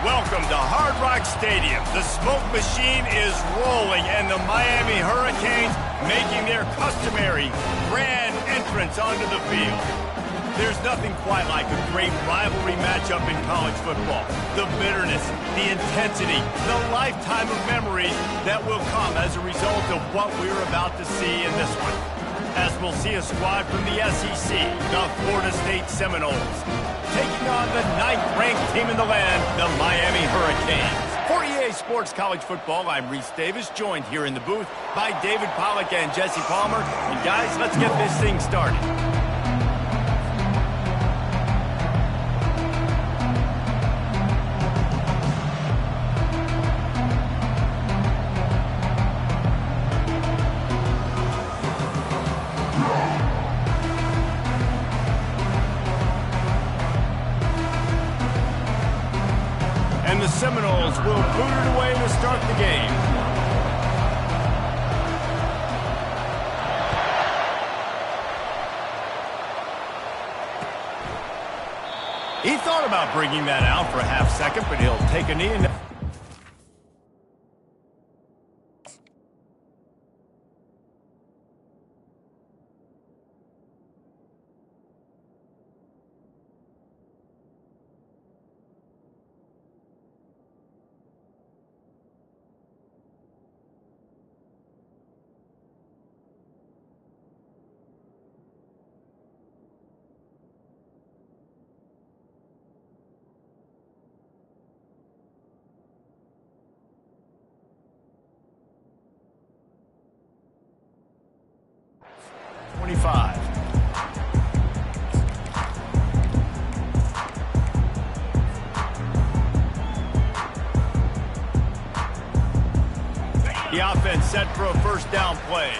Welcome to Hard Rock Stadium. The smoke machine is rolling, and the Miami Hurricanes making their customary grand entrance onto the field. There's nothing quite like a great rivalry matchup in college football. The bitterness, the intensity, the lifetime of memories that will come as a result of what we're about to see in this one. As we'll see a squad from the SEC, the Florida State Seminoles, taking on the 9th-ranked team in the land, the Miami Hurricanes. For EA Sports College Football, I'm Reese Davis, joined here in the booth by David Pollack and Jesse Palmer. And guys, let's get this thing started. And the Seminoles will boot it away to start the game. He thought about bringing that out for a half second, but he'll take a knee and... The offense set for a first down play.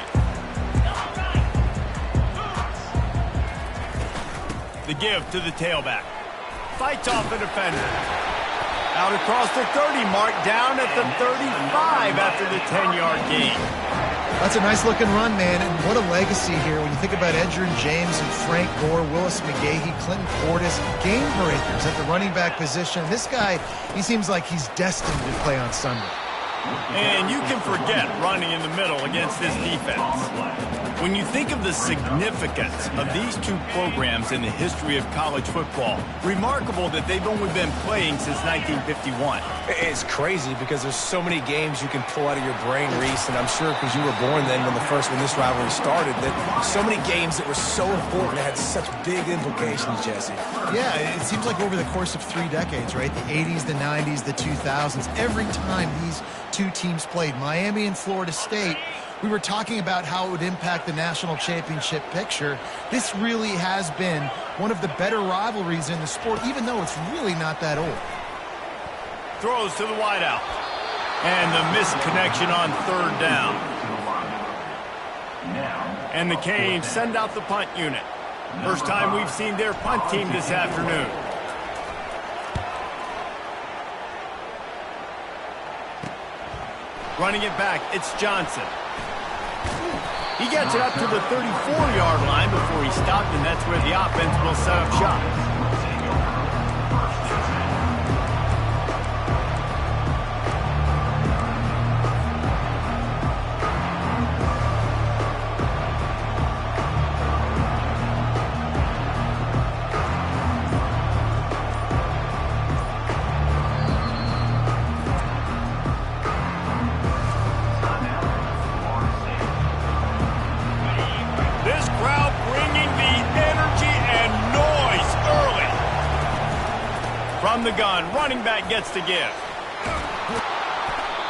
The give to the tailback. Fights off the defender. Out across the 30 mark, down at the 35 after the 10-yard gain. That's a nice-looking run, man, and what a legacy here when you think about Edgerrin James and Frank Gore, Willis McGahee, Clinton Portis, game breakers at the running back position. This guy, he seems like he's destined to play on Sunday. And you can forget running in the middle against this defense. When you think of the significance of these two programs in the history of college football, remarkable that they've only been playing since 1951. It's crazy because there's so many games you can pull out of your brain, Reese, and I'm sure because you were born then when this rivalry started, that so many games that were so important that had such big implications, Jesse. Yeah, it seems like over the course of 3 decades, right? The 80s, the 90s, the 2000s, every time these two teams played, Miami and Florida State, we were talking about how it would impact the national championship picture. This really has been one of the better rivalries in the sport, even though it's really not that old. Throws to the wideout. And the missed connection on 3rd down. And the Canes send out the punt unit. First time we've seen their punt team this afternoon. Running it back, it's Johnson. He gets it up to the 34-yard line before he stopped, and that's where the offense will set up shop. From the gun, running back gets the give.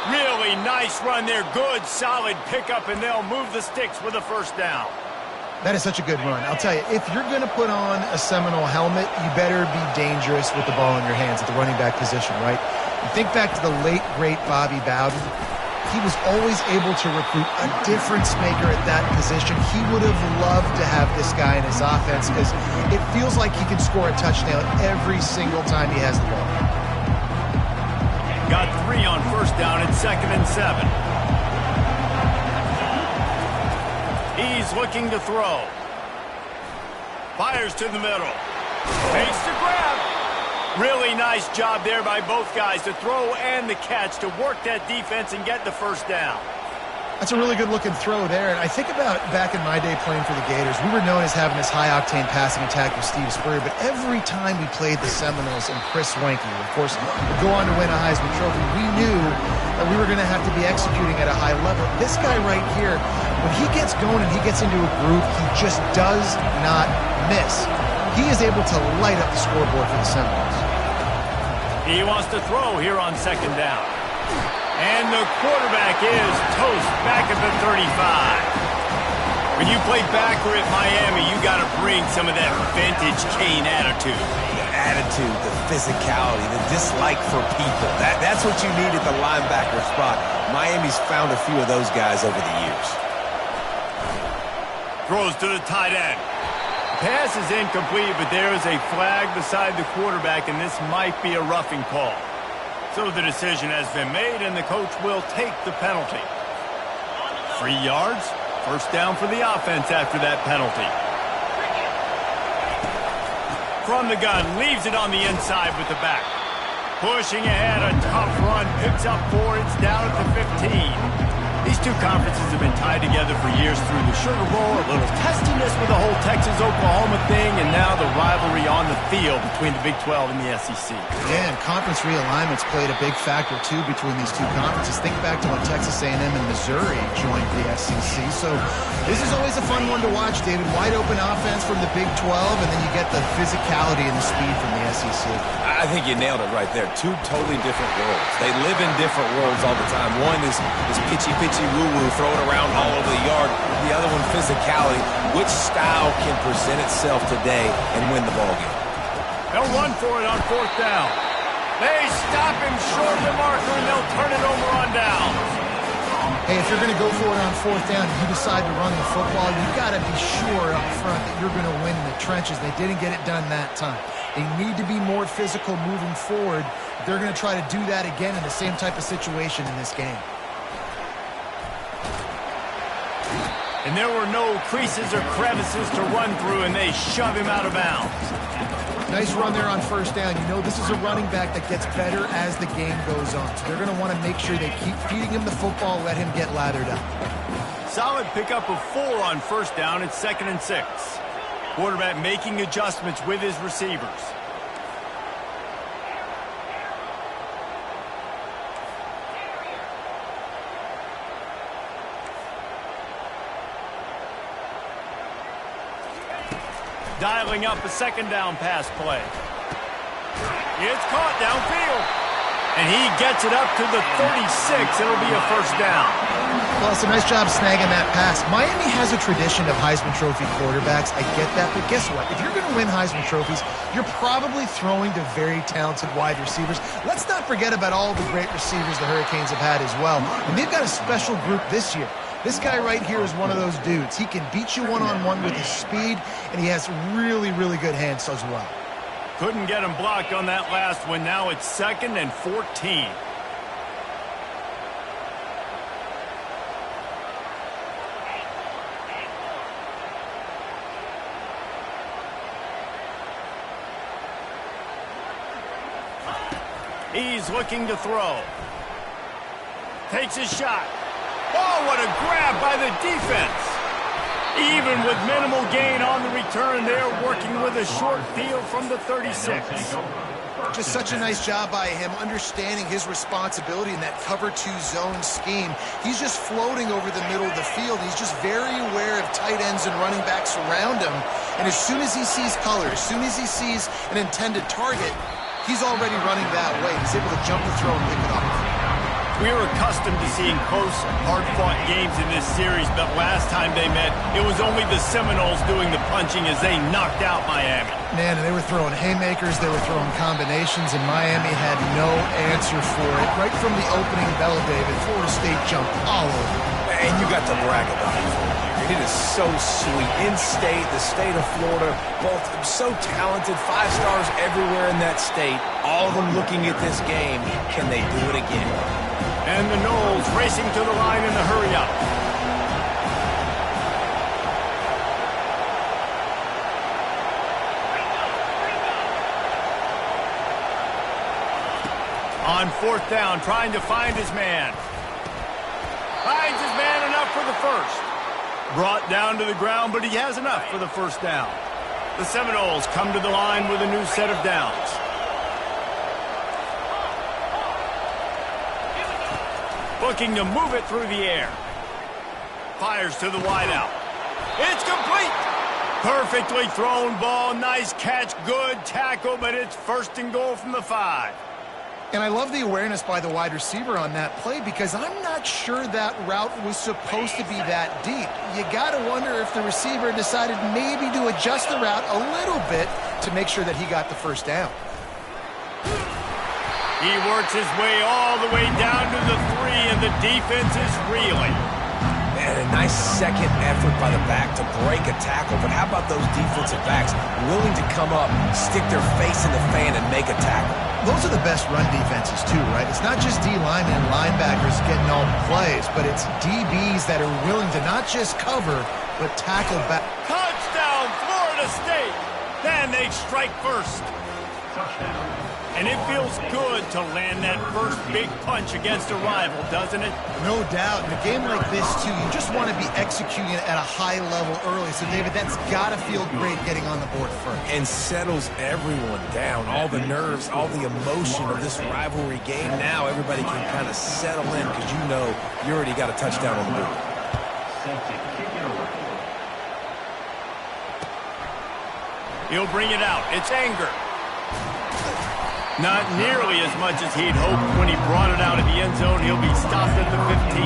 Really nice run there. Good, solid pickup, and they'll move the sticks with a first down. That is such a good run. I'll tell you, if you're going to put on a Seminole helmet, you better be dangerous with the ball in your hands at the running back position, right? You think back to the late, great Bobby Bowden. He was always able to recruit a difference maker at that position. He would have loved to have this guy in his offense because it feels like he can score a touchdown every single time he has the ball. Got 3 on first down and 2nd and 7. He's looking to throw. Fires to the middle. Fakes to grab. Really nice job there by both guys to throw and the catch to work that defense and get the first down. That's a really good-looking throw there. And I think about back in my day playing for the Gators, we were known as having this high-octane passing attack with Steve Spurrier, but every time we played the Seminoles and Chris Wenke, of course, would go on to win a Heisman Trophy, we knew that we were going to have to be executing at a high level. This guy right here, when he gets going and he gets into a groove, he just does not miss. He is able to light up the scoreboard for the Seminoles. He wants to throw here on second down. And the quarterback is toast back at the 35. When you play backer at Miami, you got to bring some of that vintage Kane attitude. The attitude, the physicality, the dislike for people. That's what you need at the linebacker spot. Miami's found a few of those guys over the years. Throws to the tight end. Pass is incomplete, but there is a flag beside the quarterback, and this might be a roughing call. So the decision has been made, and the coach will take the penalty. 3 yards, first down for the offense after that penalty. From the gun, leaves it on the inside with the back. Pushing ahead, a tough run, picks up 4, it's down at the 15. These two conferences have been tied together for years through the Sugar Bowl, a little testiness with the whole Texas-Oklahoma thing, and now the rivalry on the field between the Big 12 and the SEC. Yeah, and conference realignments played a big factor, too, between these two conferences. Think back to when Texas A&M and Missouri joined the SEC. So this is always a fun one to watch, David. Wide open offense from the Big 12, and then you get the physicality and the speed from the SEC. I think you nailed it right there. Two totally different worlds. They live in different worlds all the time. One is pitchy woo-woo, throw it around all over the yard. The other one, physicality. Which style can present itself today and win the ball game? They'll run for it on fourth down. They stop him short of the marker, and they'll turn it over on downs. Hey, if you're going to go for it on fourth down, you decide to run the football, you've got to be sure up front that you're going to win in the trenches. They didn't get it done that time. They need to be more physical moving forward. They're going to try to do that again in the same type of situation in this game. And there were no creases or crevices to run through, and they shove him out of bounds. Nice run there on first down. You know this is a running back that gets better as the game goes on. So they're going to want to make sure they keep feeding him the football, let him get lathered up. Solid pickup of 4 on first down. It's 2nd and 6. Quarterback making adjustments with his receivers. Dialing up a second down pass play. It's caught downfield. And he gets it up to the 36. It'll be a first down. Well, it's a nice job snagging that pass. Miami has a tradition of Heisman Trophy quarterbacks. I get that, but guess what? If you're going to win Heisman Trophies, you're probably throwing to very talented wide receivers. Let's not forget about all the great receivers the Hurricanes have had as well. And they've got a special group this year. This guy right here is one of those dudes. He can beat you one-on-one with his speed, and he has really, really good hands as well. Couldn't get him blocked on that last one. Now it's 2nd and 14. He's looking to throw. Takes his shot. Oh, what a grab by the defense. Even with minimal gain on the return, they're working with a short field from the 36. Just such a nice job by him, understanding his responsibility in that cover 2 zone scheme. He's just floating over the middle of the field. He's just very aware of tight ends and running backs around him. And as soon as he sees color, as soon as he sees an intended target, he's already running that way. He's able to jump the throw and pick it up. We're accustomed to seeing close, hard-fought games in this series, but last time they met, it was only the Seminoles doing the punching as they knocked out Miami. Man, they were throwing haymakers, they were throwing combinations, and Miami had no answer for it. Right from the opening bell, David, Florida State jumped all over. And you got to brag about it. It is so sweet. In-state, the state of Florida, both so talented, 5 stars everywhere in that state, all of them looking at this game. Can they do it again? And the Noles racing to the line in the hurry-up. On 4th down, trying to find his man. Finds his man enough for the first. Brought down to the ground, but he has enough for the first down. The Seminoles come to the line with a new set of downs. Looking to move it through the air. Fires to the wideout. It's complete. Perfectly thrown ball. Nice catch. Good tackle, but it's 1st and goal from the 5. And I love the awareness by the wide receiver on that play because I'm not sure that route was supposed to be that deep. You got to wonder if the receiver decided maybe to adjust the route a little bit to make sure that he got the first down. He works his way all the way down to the 3, and the defense is reeling. And a nice second effort by the back to break a tackle. But how about those defensive backs willing to come up, stick their face in the fan, and make a tackle? Those are the best run defenses, too, right? It's not just D-linemen and linebackers getting all the plays, but it's DBs that are willing to not just cover, but tackle back. Touchdown, Florida State! Then they strike first. And it feels good to land that first big punch against a rival, doesn't it? No doubt. In a game like this, too, you just want to be executing it at a high level early. So, David, that's got to feel great getting on the board first. And settles everyone down. All the nerves, all the emotion of this rivalry game. Now everybody can kind of settle in because you know you already got a touchdown on the board. He'll bring it out. It's Anger. Not nearly as much as he'd hoped when he brought it out of the end zone. He'll be stopped at the 15.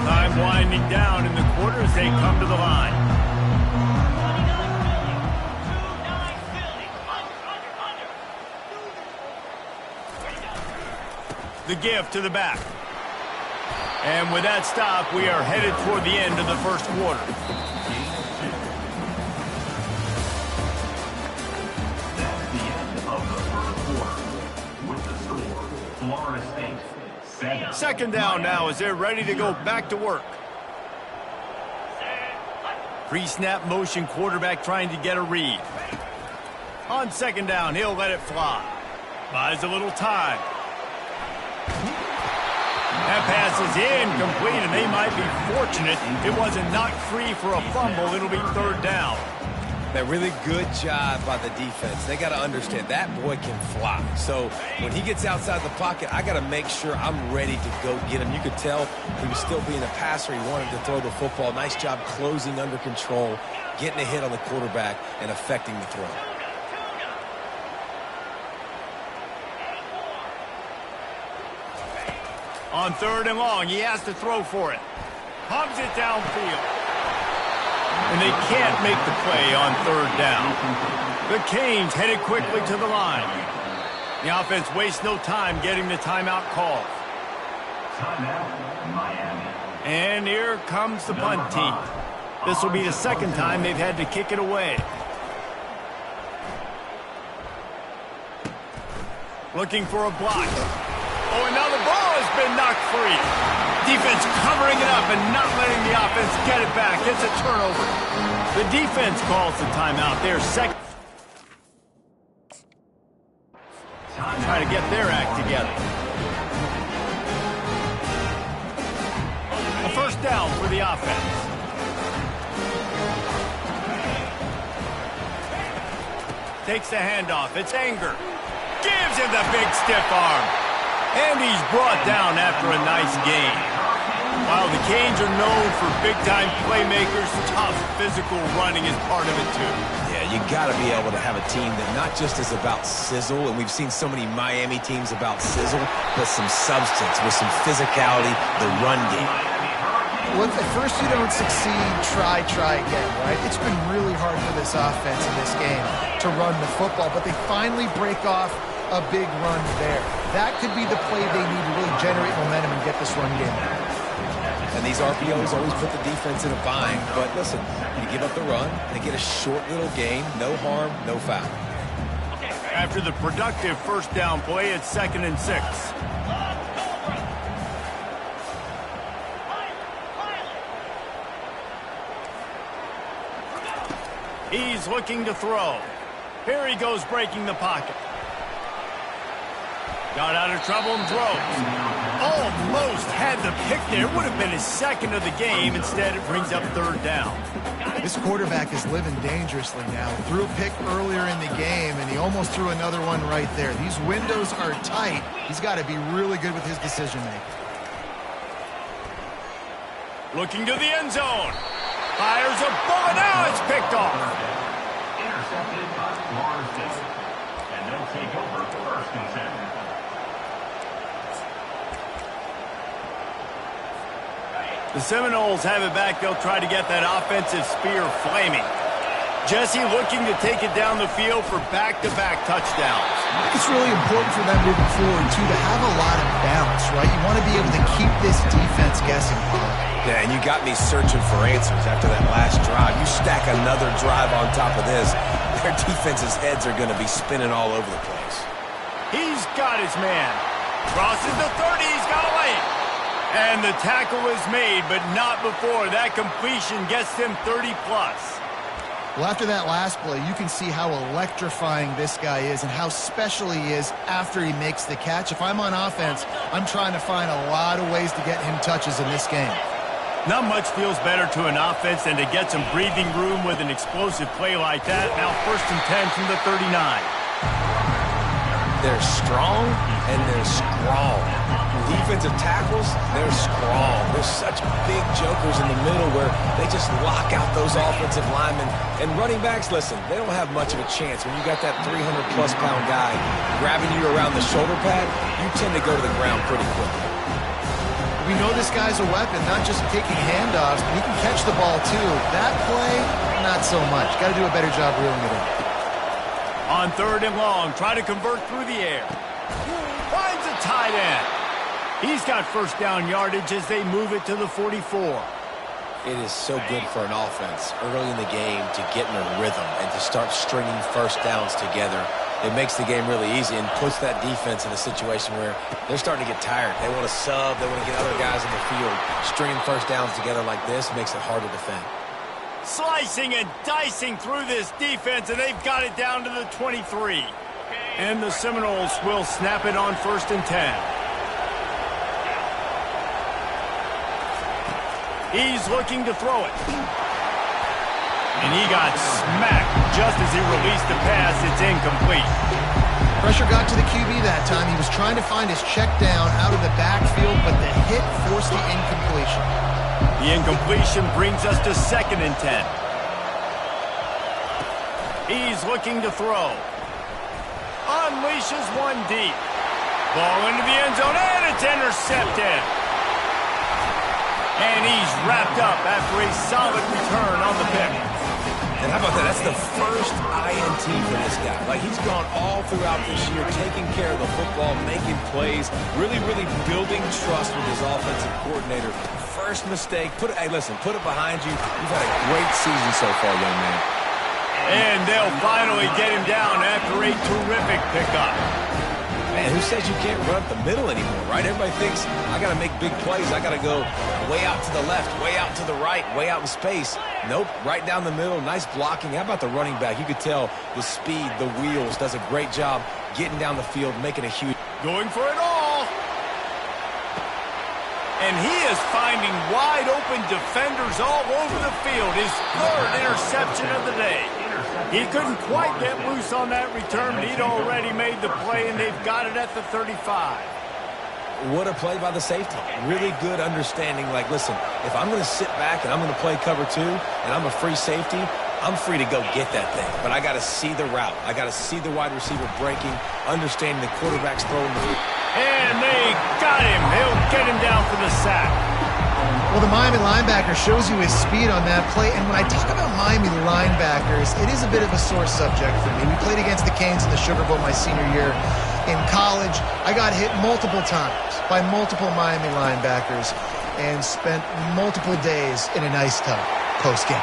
Time winding down in the quarter as they come to the line. The give to the back. And with that stop, we are headed toward the end of the first quarter. Second down now as they're ready to go back to work. Pre-snap motion, quarterback trying to get a read. On 2nd down, he'll let it fly. Buys a little time. That pass is incomplete, and they might be fortunate it wasn't knocked free for a fumble. It'll be 3rd down. That really good job by the defense. They got to understand that boy can fly. So when he gets outside the pocket, I got to make sure I'm ready to go get him. You could tell he was still being a passer. He wanted to throw the football. Nice job closing under control, getting a hit on the quarterback, and affecting the throw. On 3rd and long, he has to throw for it. Pumps it downfield. And they can't make the play on 3rd down. The Canes headed quickly to the line. The offense wastes no time getting the timeout called. And here comes the punt team. This will be the 2nd time they've had to kick it away. Looking for a block. Oh, and now the ball has been knocked free. Defense covering it up and not letting the offense get it back. It's a turnover. The defense calls the timeout. They're second. Trying to get their act together. A 1st down for the offense. Takes the handoff. It's Anger. Gives him the big stiff arm. And he's brought down after a nice gain. While the Canes are known for big-time playmakers, tough physical running is part of it, too. Yeah, you got to be able to have a team that not just is about sizzle, and we've seen so many Miami teams about sizzle, but some substance with some physicality, the run game. Well, if at first you don't succeed, try again, right? It's been really hard for this offense in this game to run the football, but they finally break off a big run there. That could be the play they need to really generate momentum and get this run game. And these RPOs always put the defense in a bind. But listen, you give up the run, they get a short little gain, no harm, no foul. After the productive 1st down play, it's 2nd and 6. He's looking to throw. Here he goes breaking the pocket. Got out of trouble and throws. Almost had the pick there. Would have been his second of the game. Instead, it brings up third down. This quarterback is living dangerously now. Threw a pick earlier in the game, and he almost threw another one right there. These windows are tight. He's got to be really good with his decision-making. Looking to the end zone. Fires a bullet. Now it's picked off. Intercepted by Lawrence. And they'll take over first and 10. The Seminoles have it back. They'll try to get that offensive spear flaming. Jesse looking to take it down the field for back-to-back touchdowns. I think it's really important for them moving forward, too, to have a lot of bounce, right? You want to be able to keep this defense guessing, Paul. Yeah, and you got me searching for answers after that last drive. You stack another drive on top of this, their defense's heads are going to be spinning all over the place. He's got his man. Crosses the 30. He's got a lane. And the tackle is made, but not before. That completion gets them 30-plus. Well, after that last play, you can see how electrifying this guy is and how special he is after he makes the catch. If I'm on offense, I'm trying to find a lot of ways to get him touches in this game. Not much feels better to an offense than to get some breathing room with an explosive play like that. Now 1st and 10 from the 39. They're strong and they're strong. Defensive tackles, they're strong. They're such big jokers in the middle where they just lock out those offensive linemen. And running backs, listen, they don't have much of a chance. When you got that 300-plus pound guy grabbing you around the shoulder pad, you tend to go to the ground pretty quickly. We know this guy's a weapon, not just taking handoffs, but he can catch the ball too. That play, not so much. Got to do a better job reeling it in. On 3rd and long, try to convert through the air. Finds a tight end. He's got first down yardage as they move it to the 44. It is so good for an offense early in the game to get in a rhythm and to start stringing first downs together. It makes the game really easy and puts that defense in a situation where they're starting to get tired. They want to sub. They want to get other guys in the field. Stringing first downs together like this makes it hard to defend. Slicing and dicing through this defense, and they've got it down to the 23. And the Seminoles will snap it on 1st and 10. He's looking to throw it. And he got smacked just as he released the pass. It's incomplete. Pressure got to the QB that time. He was trying to find his check down out of the backfield, but the hit forced the incompletion. The incompletion brings us to 2nd and 10. He's looking to throw. Unleashes one deep. Ball into the end zone, and it's intercepted. And he's wrapped up after a solid return on the pick. And how about that? That's the first INT for this guy. Like, he's gone all throughout this year, taking care of the football, making plays, really building trust with his offensive coordinator. First mistake, hey, listen, put it behind you. You've had a great season so far, young man. And they'll finally get him down after a terrific pickup. Man, who says you can't run up the middle anymore, right? Everybody thinks, I got to make big plays. I got to go way out to the left, way out to the right, way out in space. Nope, right down the middle, nice blocking. How about the running back? You could tell the speed, the wheels, does a great job getting down the field, making a huge... Going for it all. And he is finding wide open defenders all over the field. His 3rd interception of the day. He couldn't quite get loose on that return, but he'd already made the play, and they've got it at the 35. What a play by the safety. Really good understanding. Like, listen, if I'm going to sit back and I'm going to play cover 2 and I'm a free safety, I'm free to go get that thing. But I got to see the route. I got to see the wide receiver breaking, understanding the quarterback's throwing the... And they got him. He'll get him down for the sack. Well, the Miami linebacker shows you his speed on that play. And when I talk about Miami linebackers, it is a bit of a sore subject for me. We played against the Canes in the Sugar Bowl my senior year in college. I got hit multiple times by multiple Miami linebackers and spent multiple days in an ice tub post-game.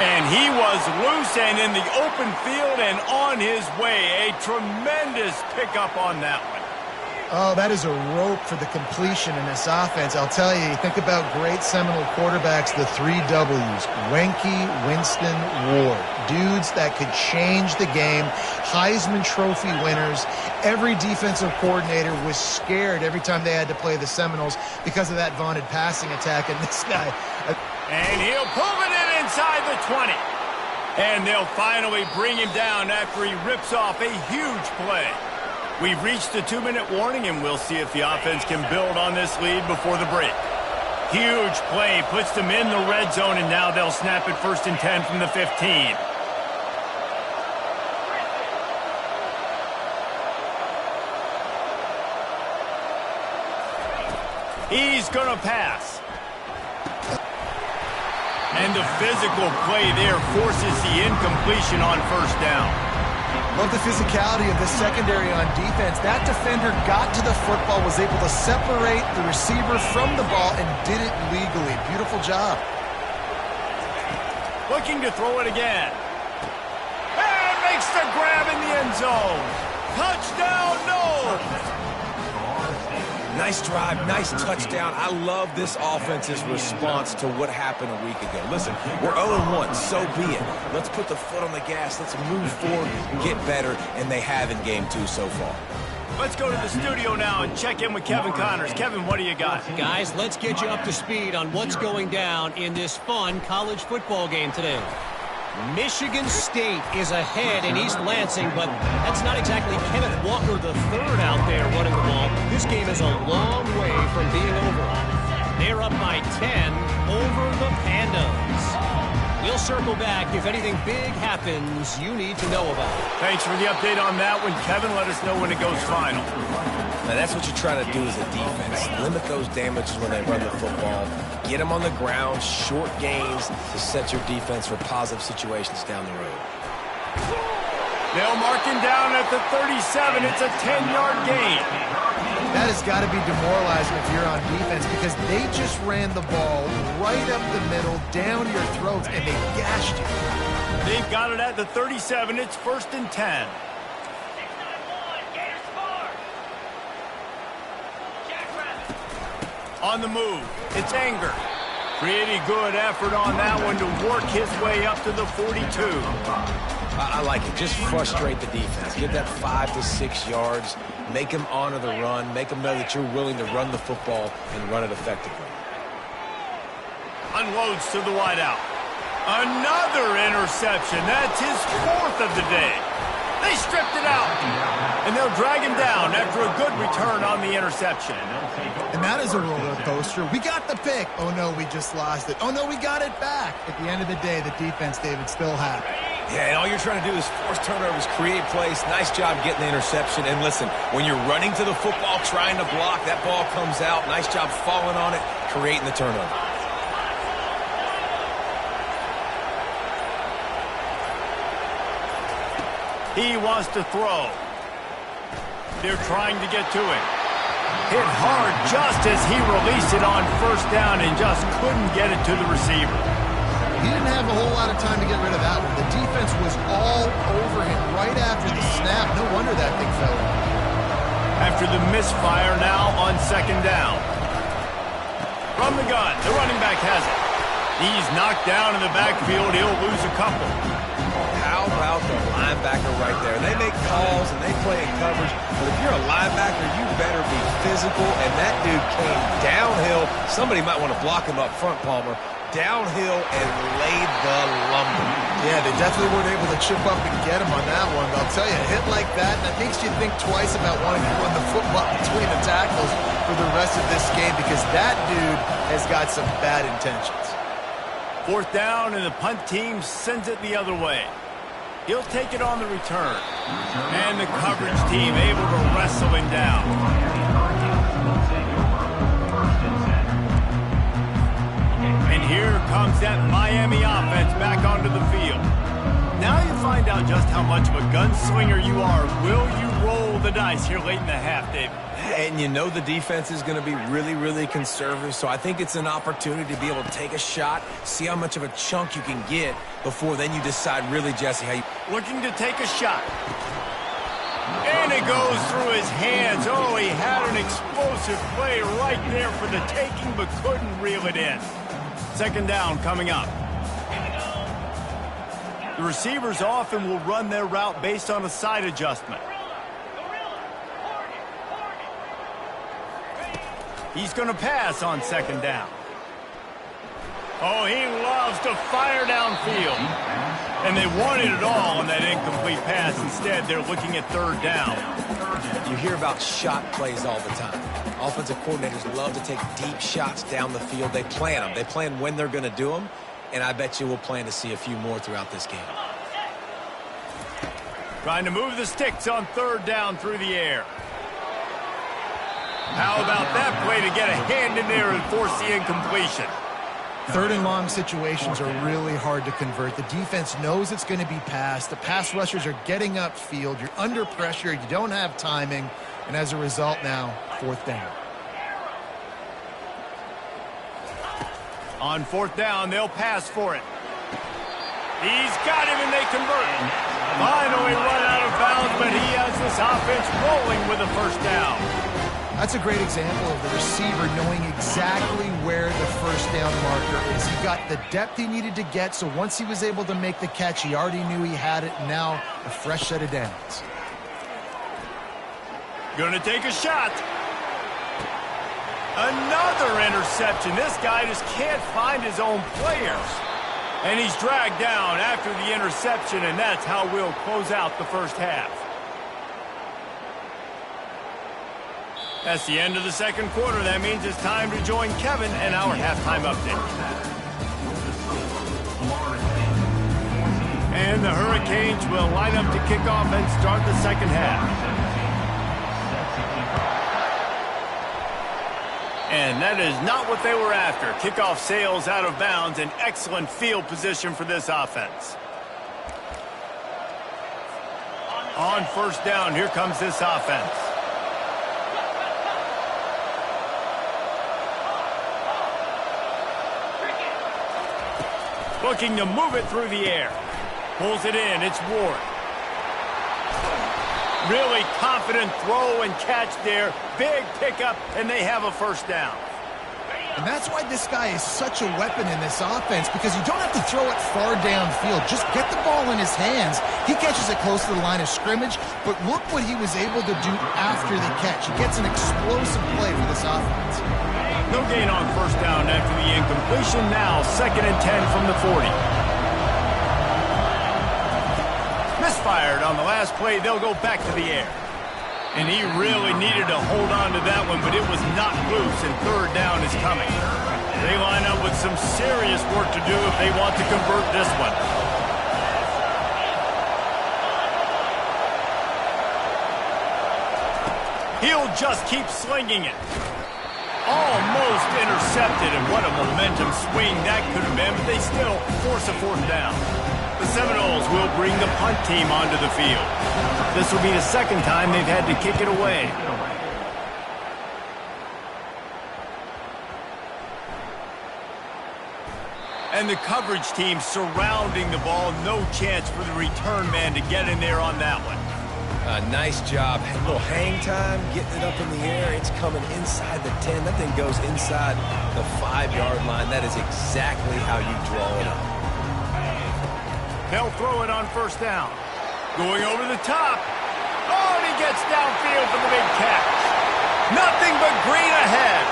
And he was loose and in the open field and on his way. A tremendous pickup on that one. Oh, that is a rope for the completion in this offense. I'll tell you, think about great Seminole quarterbacks, the 3 W's. Wenke, Winston, Ward. Dudes that could change the game. Heisman Trophy winners. Every defensive coordinator was scared every time they had to play the Seminoles because of that vaunted passing attack. And this guy... And he'll pull it in inside the 20. And they'll finally bring him down after he rips off a huge play. We've reached the 2-minute warning, and we'll see if the offense can build on this lead before the break. Huge play puts them in the red zone, and now they'll snap it 1st and 10 from the 15. He's going to pass. And the physical play there forces the incompletion on 1st down. Love the physicality of the secondary on defense. That defender got to the football, was able to separate the receiver from the ball, and did it legally. Beautiful job. Looking to throw it again. And makes the grab in the end zone. Touchdown, no! Nice drive, nice touchdown. I love this offense's response to what happened a week ago. Listen, we're 0-1, so be it. Let's put the foot on the gas. Let's move forward, get better, and they have in game 2 so far. Let's go to the studio now and check in with Kevin Connors. Kevin, what do you got? Guys, let's get you up to speed on what's going down in this fun college football game today. Michigan State is ahead in East Lansing, but that's not exactly Kenneth Walker III out there running the ball. This game is a long way from being over. They're up by 10 over the Pandas. We'll circle back if anything big happens you need to know about. Thanks for the update on that one, Kevin. Let us know when it goes final. Now, that's what you're trying to do as a defense. Limit those damages when they run the football. Get them on the ground, short gains to set your defense for positive situations down the road. They'll mark him down at the 37. It's a 10-yard gain. That has got to be demoralizing if you're on defense, because they just ran the ball right up the middle, down your throats, and they gashed you. They've got it at the 37. It's 1st and 10. On the move, it's Anger. Pretty good effort on that one to work his way up to the 42. I like it. Just frustrate the defense. Get that 5 to 6 yards. Make them honor the run. Make them know that you're willing to run the football and run it effectively. Unloads to the wideout. Another interception. That's his 4th of the day. They stripped it out. And they'll drag him down after a good return on the interception. And that is a roller coaster. We got the pick. Oh, no, we just lost it. Oh, no, we got it back. At the end of the day, the defense, David, still happy. Yeah, and all you're trying to do is force turnovers, create plays. Nice job getting the interception. And listen, when you're running to the football, trying to block, that ball comes out. Nice job falling on it, creating the turnover. He wants to throw. They're trying to get to him. Hit hard just as he released it on 1st down and just couldn't get it to the receiver. He didn't have a whole lot of time to get rid of that one. The defense was all over him right after the snap. No wonder that thing fell. After the misfire now on 2nd down. From the gun, the running back has it. He's knocked down in the backfield. He'll lose a couple. How about the linebacker right there? They make calls and they play in coverage, but if you're a linebacker, you better be physical, and that dude came downhill. Somebody might want to block him up front, Palmer. Downhill and laid the lumber. Yeah, they definitely weren't able to chip up and get him on that one, but I'll tell you, a hit like that, that makes you think twice about wanting to run the football between the tackles for the rest of this game, because that dude has got some bad intentions. 4th down, and the punt team sends it the other way. He'll take it on the return. And the coverage team able to wrestle him down. And here comes that Miami offense back onto the field. Now you find out just how much of a gunslinger you are. Will you roll the dice here late in the half, David? And you know the defense is going to be really, really conservative, so I think it's an opportunity to be able to take a shot, see how much of a chunk you can get before then you decide really, Jesse, how you... Looking to take a shot. And it goes through his hands. Oh, he had an explosive play right there for the taking, but couldn't reel it in. Second down coming up. The receivers often will run their route based on a side adjustment. He's going to pass on second down. Oh, he loves to fire downfield. And they wanted it all on that incomplete pass. Instead, they're looking at third down. You hear about shot plays all the time. Offensive coordinators love to take deep shots down the field. They plan them. They plan when they're going to do them. And I bet you we'll plan to see a few more throughout this game. Trying to move the sticks on third down through the air. How about that play to get a hand in there and force the incompletion? Third and long situations are really hard to convert. The defense knows it's going to be passed. The pass rushers are getting upfield. You're under pressure. You don't have timing. And as a result now, fourth down. On fourth down, they'll pass for it. He's got him and they convert. Finally run out of bounds, but he has this offense rolling with a first down. That's a great example of the receiver knowing exactly where the first down marker is. He got the depth he needed to get, so once he was able to make the catch, he already knew he had it. Now a fresh set of downs. Gonna take a shot. Another interception. This guy just can't find his own players. And he's dragged down after the interception, and that's how we'll close out the first half. That's the end of the second quarter. That means it's time to join Kevin and our halftime update. And the Hurricanes will line up to kick off and start the second half. And that is not what they were after. Kickoff sails out of bounds, an excellent field position for this offense. On first down, here comes this offense. Looking to move it through the air. Pulls it in. It's Ward. Really confident throw and catch there. Big pickup, and they have a first down. And that's why this guy is such a weapon in this offense, because you don't have to throw it far downfield. Just get the ball in his hands. He catches it close to the line of scrimmage, but look what he was able to do after the catch. He gets an explosive play for this offense. No gain on first down after the incompletion. Now 2nd and 10 from the 40. Misfired on the last play. They'll go back to the air. And he really needed to hold on to that one, but it was not loose, and third down is coming. They line up with some serious work to do if they want to convert this one. He'll just keep slinging it. Almost intercepted, and what a momentum swing that could have been, but they still force a fourth down. The Seminoles will bring the punt team onto the field. This will be the second time they've had to kick it away. And the coverage team surrounding the ball. No chance for the return man to get in there on that one. Nice job. A little hang time, getting it up in the air. It's coming inside the 10. That thing goes inside the 5-yard line. That is exactly how you draw it up. They'll throw it on first down. Going over the top. Oh, and he gets downfield for the big catch. Nothing but green ahead.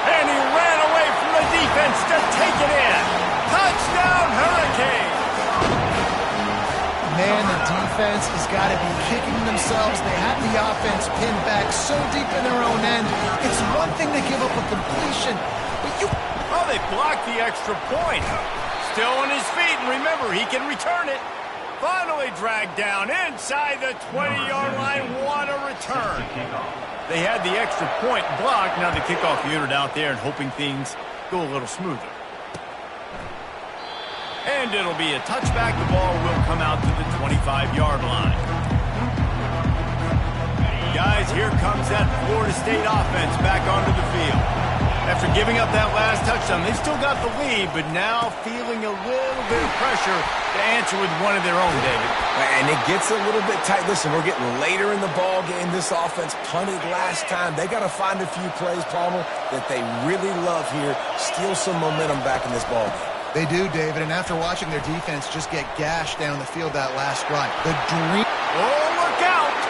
And he ran away from the defense to take it in. Touchdown, Hurricanes. Man, the defense has got to be kicking themselves. They have the offense pinned back so deep in their own end. It's one thing to give up a completion, but you... Oh, they blocked the extra point. Still on his feet, and remember, he can return it. Finally dragged down inside the 20-yard line. What a return. They had the extra point blocked. Now the kickoff unit out there and hoping things go a little smoother. And it'll be a touchback. The ball will come out to the 25-yard line. Guys, here comes that Florida State offense back onto the field. After giving up that last touchdown, they've still got the lead, but now feeling a little bit of pressure to answer with one of their own, David. And it gets a little bit tight. Listen, we're getting later in the ball game. This offense punted last time. They got to find a few plays, Palmer, that they really love here. Steal some momentum back in this ball game. They do, David, and after watching their defense just get gashed down the field that last drive, the dream... Oh, look out!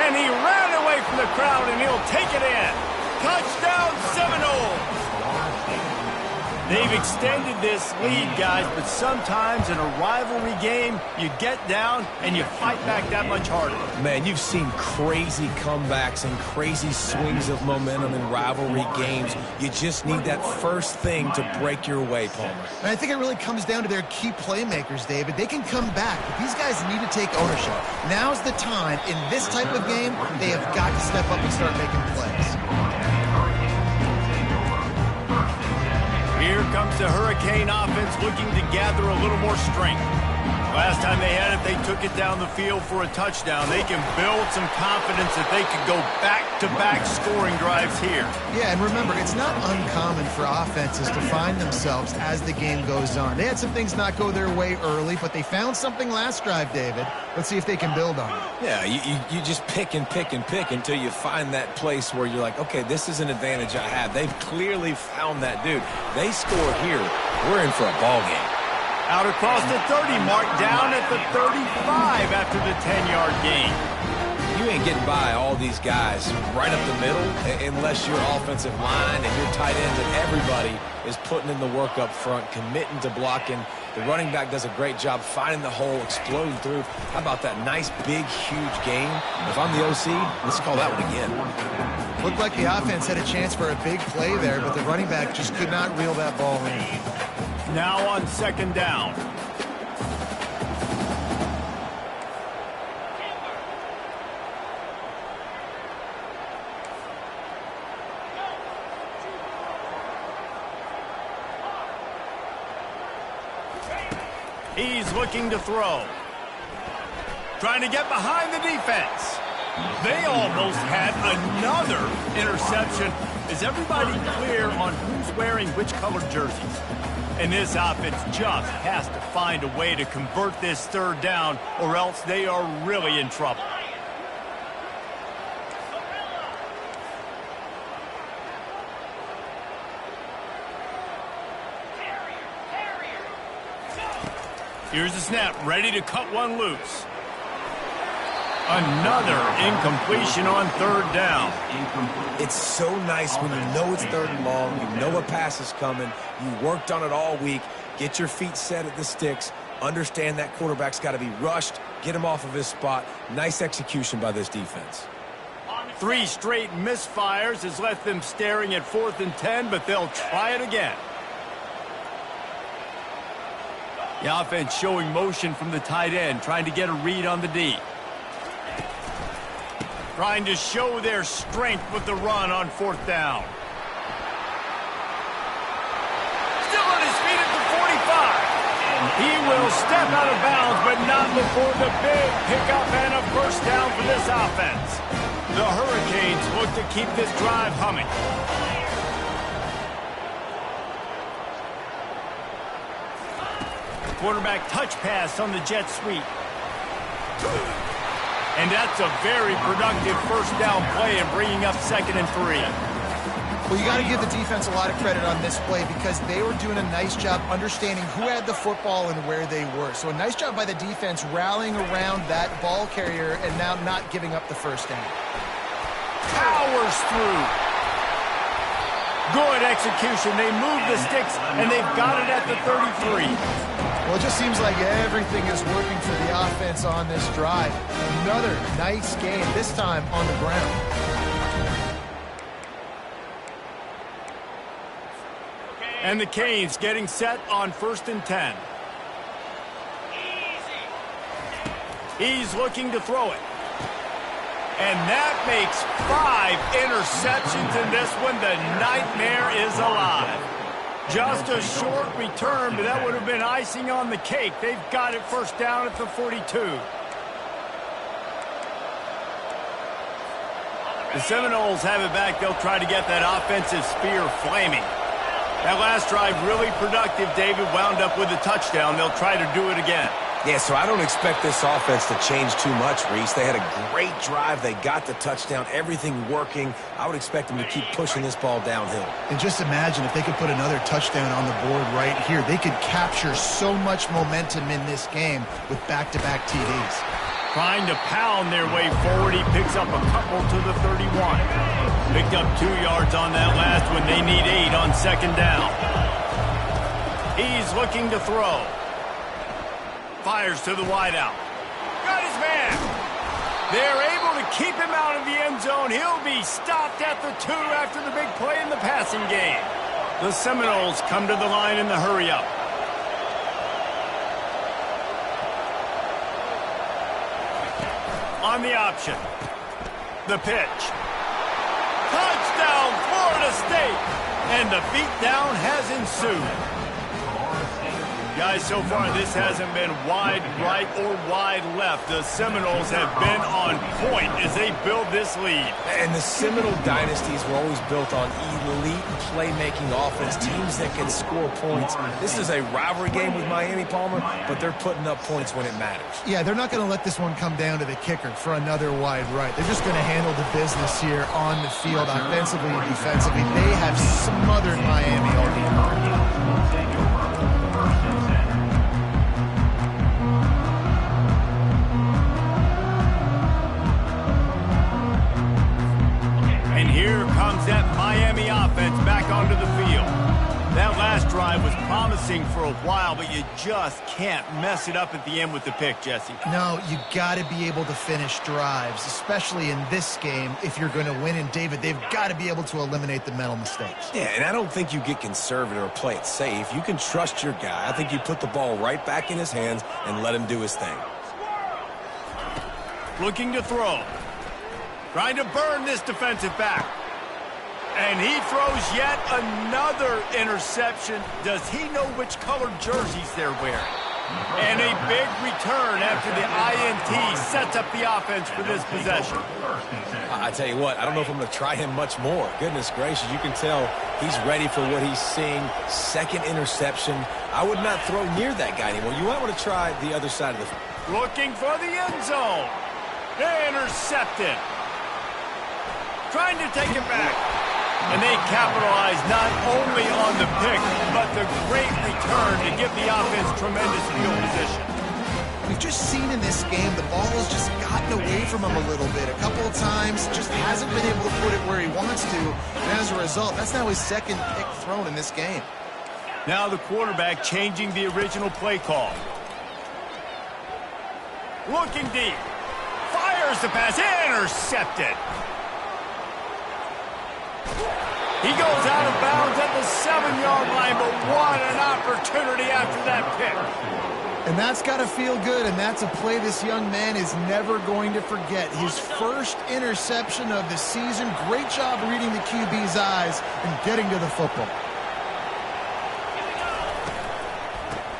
And he ran away from the crowd, and he'll take it in. Touchdown, Seminoles! They've extended this lead, guys, but sometimes in a rivalry game, you get down and you fight back that much harder. Man, you've seen crazy comebacks and crazy swings of momentum in rivalry games. You just need that first thing to break your way, Palmer. And I think it really comes down to their key playmakers, David. They can come back, but these guys need to take ownership. Now's the time. In this type of game, they have got to step up and start making plays. Here comes the Hurricane offense looking to gather a little more strength. Last time they had it, they took it down the field for a touchdown. They can build some confidence that they could go back-to-back scoring drives here. Yeah, and remember, it's not uncommon for offenses to find themselves as the game goes on. They had some things not go their way early, but they found something last drive, David. Let's see if they can build on it. Yeah, you just pick and pick and pick until you find that place where you're like, okay, this is an advantage I have. They've clearly found that, dude. They score here. We're in for a ball game. Out across the 30 mark, down at the 35 after the 10-yard gain. You ain't getting by all these guys right up the middle unless your offensive line and your tight ends and everybody is putting in the work up front, committing to blocking. The running back does a great job finding the hole, exploding through. How about that nice, big, huge gain? If I'm the OC, let's call that one again. Looked like the offense had a chance for a big play there, but the running back just could not reel that ball in. Now on second down. He's looking to throw. Trying to get behind the defense. They almost had another interception. Is everybody clear on who's wearing which colored jerseys? And this offense just has to find a way to convert this third down, or else they are really in trouble. Here's the snap, ready to cut one loose. Another incompletion on third down. It's so nice when you know it's third and long, you know a pass is coming, you worked on it all week, get your feet set at the sticks, understand that quarterback's got to be rushed, get him off of his spot. Nice execution by this defense. 3 straight misfires has left them staring at 4th and 10, but they'll try it again. The offense showing motion from the tight end, trying to get a read on the D. Trying to show their strength with the run on 4th down. Still on his feet at the 45. He will step out of bounds, but not before the big pickup and a first down for this offense. The Hurricanes look to keep this drive humming. Quarterback touch pass on the jet sweep. And that's a very productive first down play and bringing up 2nd and 3. Well, you got to give the defense a lot of credit on this play because they were doing a nice job understanding who had the football and where they were. So a nice job by the defense rallying around that ball carrier and now not giving up the first down. Powers through. Good execution. They move the sticks, and they've got it at the 33. Well, it just seems like everything is working for the offense on this drive. Another nice game, this time on the ground. And the Canes getting set on 1st and 10. He's looking to throw it. And that makes 5 interceptions in this one. The nightmare is alive. Just a short return, but that would have been icing on the cake. They've got it first down at the 42. The Seminoles have it back. They'll try to get that offensive spear flaming. That last drive really productive. David wound up with a touchdown. They'll try to do it again. Yeah, so I don't expect this offense to change too much, Reese. They had a great drive. They got the touchdown. Everything working. I would expect them to keep pushing this ball downhill. And just imagine if they could put another touchdown on the board right here. They could capture so much momentum in this game with back-to-back TDs. Trying to pound their way forward. He picks up a couple to the 31. Picked up 2 yards on that last one. They need 8 on second down. He's looking to throw. Fires to the wideout. Got his man. They're able to keep him out of the end zone. He'll be stopped at the 2 after the big play in the passing game. The Seminoles come to the line in the hurry-up. On the option. The pitch. Touchdown, Florida State. And the beatdown has ensued. Guys, so far this hasn't been wide right or wide left. The Seminoles have been on point as they build this lead. And the Seminole dynasties were always built on elite playmaking offense, teams that can score points. This is a rivalry game with Miami, Palmer, but they're putting up points when it matters. Yeah, they're not going to let this one come down to the kicker for another wide right. They're just going to handle the business here on the field, offensively and defensively. They have smothered Miami all game. And here comes that Miami offense back onto the field. That last drive was promising for a while, but you just can't mess it up at the end with the pick, Jesse. No, you got to be able to finish drives, especially in this game if you're going to win. And, David, they've got to be able to eliminate the mental mistakes. Yeah, and I don't think you get conservative or play it safe. You can trust your guy. I think you put the ball right back in his hands and let him do his thing. Looking to throw. Trying to burn this defensive back. And he throws yet another interception. Does he know which colored jerseys they're wearing? And a big return after the INT sets up the offense for this possession. I tell you what, I don't know if I'm going to try him much more. Goodness gracious, you can tell he's ready for what he's seeing. Second interception. I would not throw near that guy anymore. You might want to try the other side of the field. Looking for the end zone. Intercepted. Trying to take it back. And they capitalize not only on the pick, but the great return to give the offense tremendous field position. We've just seen in this game the ball has just gotten away from him a little bit. A couple of times, just hasn't been able to put it where he wants to. And as a result, that's now his second pick thrown in this game. Now the quarterback changing the original play call. Looking deep. Fires the pass. Intercepted. He goes out of bounds at the 7-yard line, but what an opportunity after that pick. And that's got to feel good, and that's a play this young man is never going to forget. His first interception of the season. Great job reading the QB's eyes and getting to the football.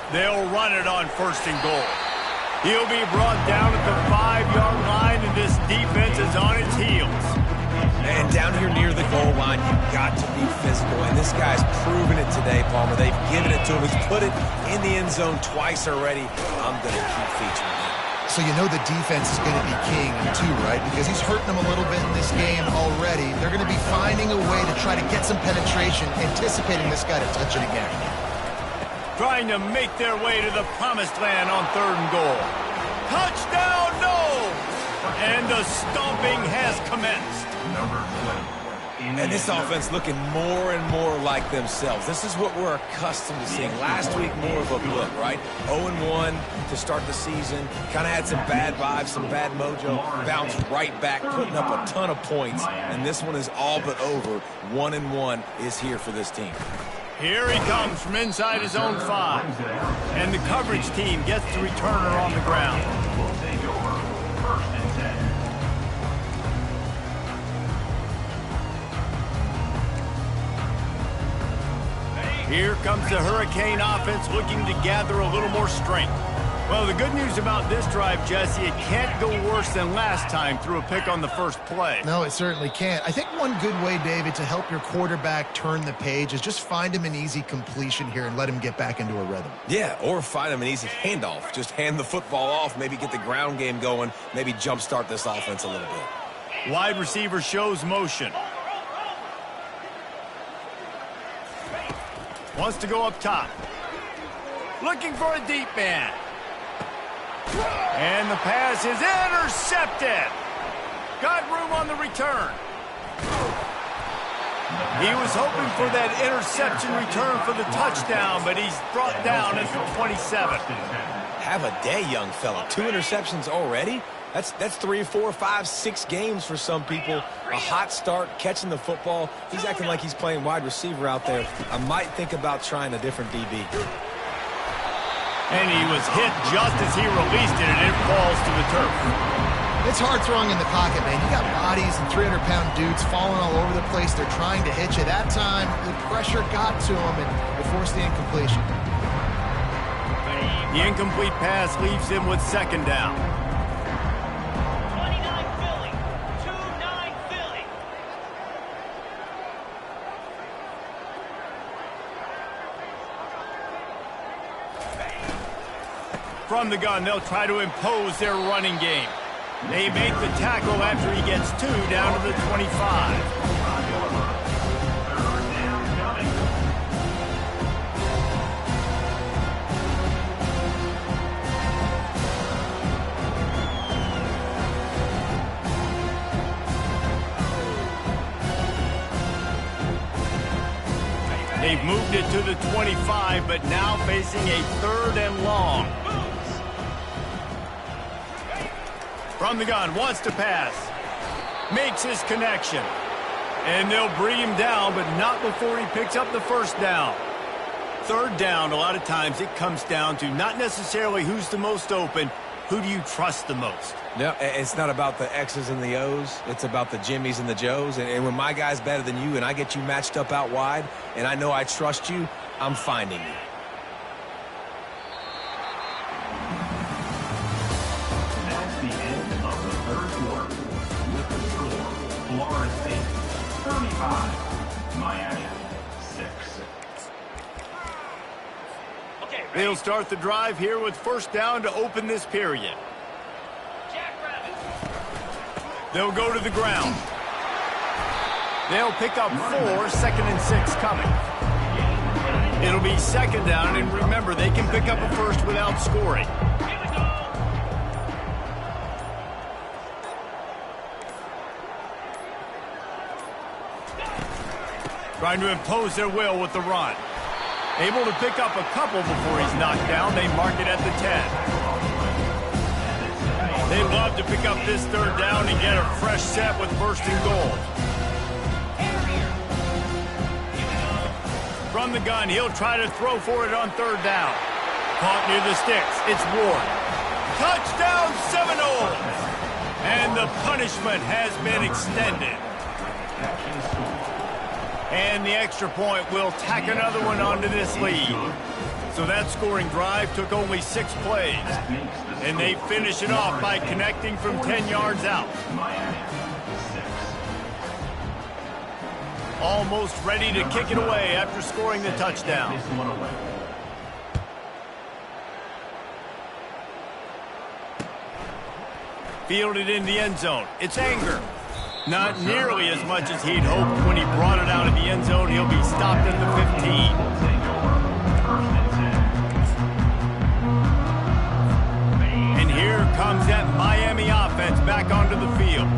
They'll run it on 1st and goal. He'll be brought down at the 5-yard line, and this defense is on its heels. And down here near the goal line, you've got to be physical. And this guy's proven it today, Palmer. They've given it to him. He's put it in the end zone twice already. I'm going to keep featuring him. So you know the defense is going to be king, too, right? Because he's hurting them a little bit in this game already. They're going to be finding a way to try to get some penetration, anticipating this guy to touch it again. Trying to make their way to the promised land on 3rd and goal. Touchdown, no! And the stomping has commenced. And this offense looking more and more like themselves. This is what we're accustomed to seeing. Last week, more of a blip, right? 0-1 to start the season. Kind of had some bad vibes, some bad mojo. Bounced right back, putting up a ton of points. And this one is all but over. 1-1 is here for this team. Here he comes from inside his own 5. And the coverage team gets the returner on the ground. Here comes the Hurricane offense looking to gather a little more strength. Well, the good news about this drive, Jesse, it can't go worse than last time through a pick on the first play. No, it certainly can't. I think one good way, David, to help your quarterback turn the page is just find him an easy completion here and let him get back into a rhythm. Yeah, or find him an easy handoff. Just hand the football off, maybe get the ground game going, maybe jumpstart this offense a little bit. Wide receiver shows motion. Wants to go up top. Looking for a deep man. And the pass is intercepted. Got room on the return. He was hoping for that interception return for the touchdown, but he's brought down at the 27. Have a day, young fella. 2 interceptions already? That's 3, 4, 5, 6 games for some people. A hot start, catching the football. He's acting like he's playing wide receiver out there. I might think about trying a different DB. And he was hit just as he released it, and it falls to the turf. It's hard throwing in the pocket, man. You got bodies and 300-pound dudes falling all over the place. They're trying to hit you. That time, the pressure got to him, and it forced the incompletion. The incomplete pass leaves him with second down. 29 Philly. 2-9 Philly. From the gun, they'll try to impose their running game. They make the tackle after he gets 2 down to the 25. They've moved it to the 25, but now facing a 3rd and long. From the gun, wants to pass. Makes his connection. And they'll bring him down, but not before he picks up the first down. 3rd down, a lot of times it comes down to not necessarily who's the most open, who do you trust the most? No, it's not about the X's and the O's. It's about the Jimmys and the Joes. And when my guy's better than you and I get you matched up out wide and I know I trust you, I'm finding you. That's the end of the third quarter. With the score, Florida State 35, Miami 6. They'll start the drive here with first down to open this period. They'll go to the ground. They'll pick up 4, 2nd and 6 coming. It'll be second down, and remember, they can pick up a first without scoring. Trying to impose their will with the run. Able to pick up a couple before he's knocked down. They mark it at the 10. They'd love to pick up this 3rd down and get a fresh set with 1st and goal. From the gun, he'll try to throw for it on 3rd down. Caught near the sticks. It's Ward. Touchdown Seminoles! And the punishment has been extended. And the extra point will tack another one onto this lead. So that scoring drive took only 6 plays. And they finish it off by connecting from 10 yards out. Almost ready to kick it away after scoring the touchdown. Fielded in the end zone. It's Anger. Not nearly as much as he'd hoped when he brought it out of the end zone. He'll be stopped at the 15. And here comes that Miami offense back onto the field.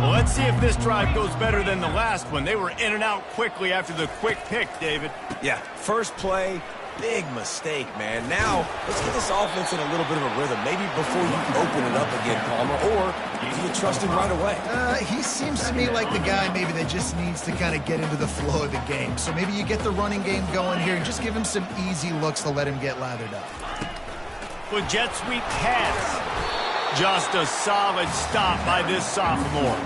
Well, let's see if this drive goes better than the last one. They were in and out quickly after the quick pick, David. Yeah, first play, big mistake, man. Now, let's get this offense in a little bit of a rhythm. Maybe before you open it up again, Palmer, or do you trust him right away? He seems to me like the guy maybe that just needs to kind of get into the flow of the game. So maybe you get the running game going here and just give him some easy looks to let him get lathered up. With jet sweep pass. Just a solid stop by this sophomore.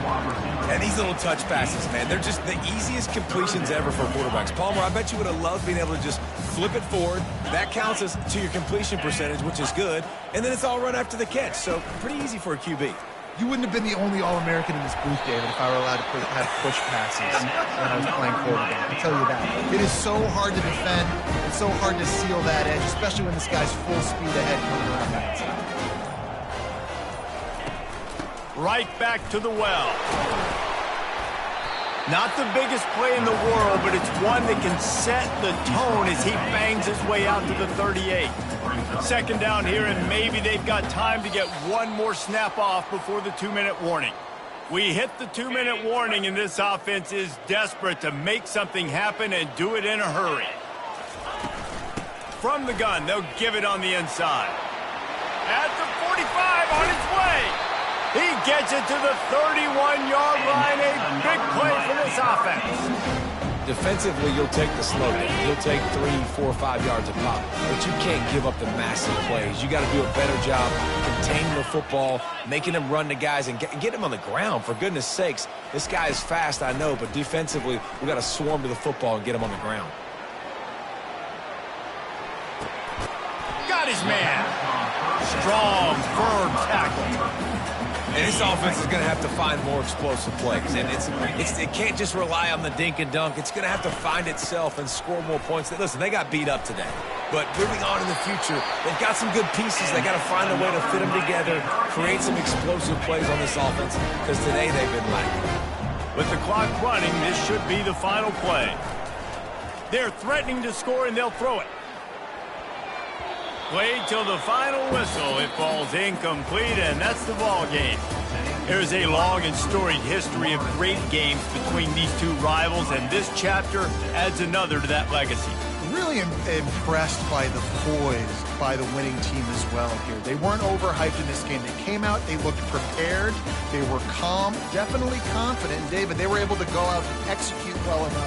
And these little touch passes, man, they're just the easiest completions ever for quarterbacks. Palmer, I bet you would have loved being able to just flip it forward. That counts as to your completion percentage, which is good. And then it's all run after the catch. So pretty easy for a QB. You wouldn't have been the only All-American in this booth, David, if I were allowed to have push passes when I was playing quarterback. I'll tell you that. It is so hard to defend. It's so hard to seal that edge, especially when this guy's full speed ahead coming around the outside. Right back to the well. Not the biggest play in the world, but it's one that can set the tone as he bangs his way out to the 38. Second down here, and maybe they've got time to get one more snap off before the 2-minute warning. We hit the 2-minute warning, and this offense is desperate to make something happen and do it in a hurry. From the gun, they'll give it on the inside. At the 45, on its way. He gets it to the 31-yard line. A big play for this offense. Defensively, you'll take the slow down. You'll take 3, 4, 5 yards a pop. But you can't give up the massive plays. You got to do a better job containing the football, making them run to guys, and get them on the ground, for goodness sakes. This guy is fast, I know, but defensively, we got to swarm to the football and get him on the ground. Got his man. Strong, firm tackle. And this offense is going to have to find more explosive plays. And it can't just rely on the dink and dunk. It's going to have to find itself and score more points. Listen, they got beat up today. But moving on in the future, they've got some good pieces. They got to find a way to fit them together, create some explosive plays on this offense, because today they've been lacking. With the clock running, this should be the final play. They're threatening to score, and they'll throw it. Played till the final whistle. It falls incomplete, and that's the ball game. There's a long and storied history of great games between these two rivals, and this chapter adds another to that legacy. Really impressed by the poise by the winning team as well here. They weren't overhyped in this game. They came out, they looked prepared, they were calm, definitely confident. And David, they were able to go out and execute well enough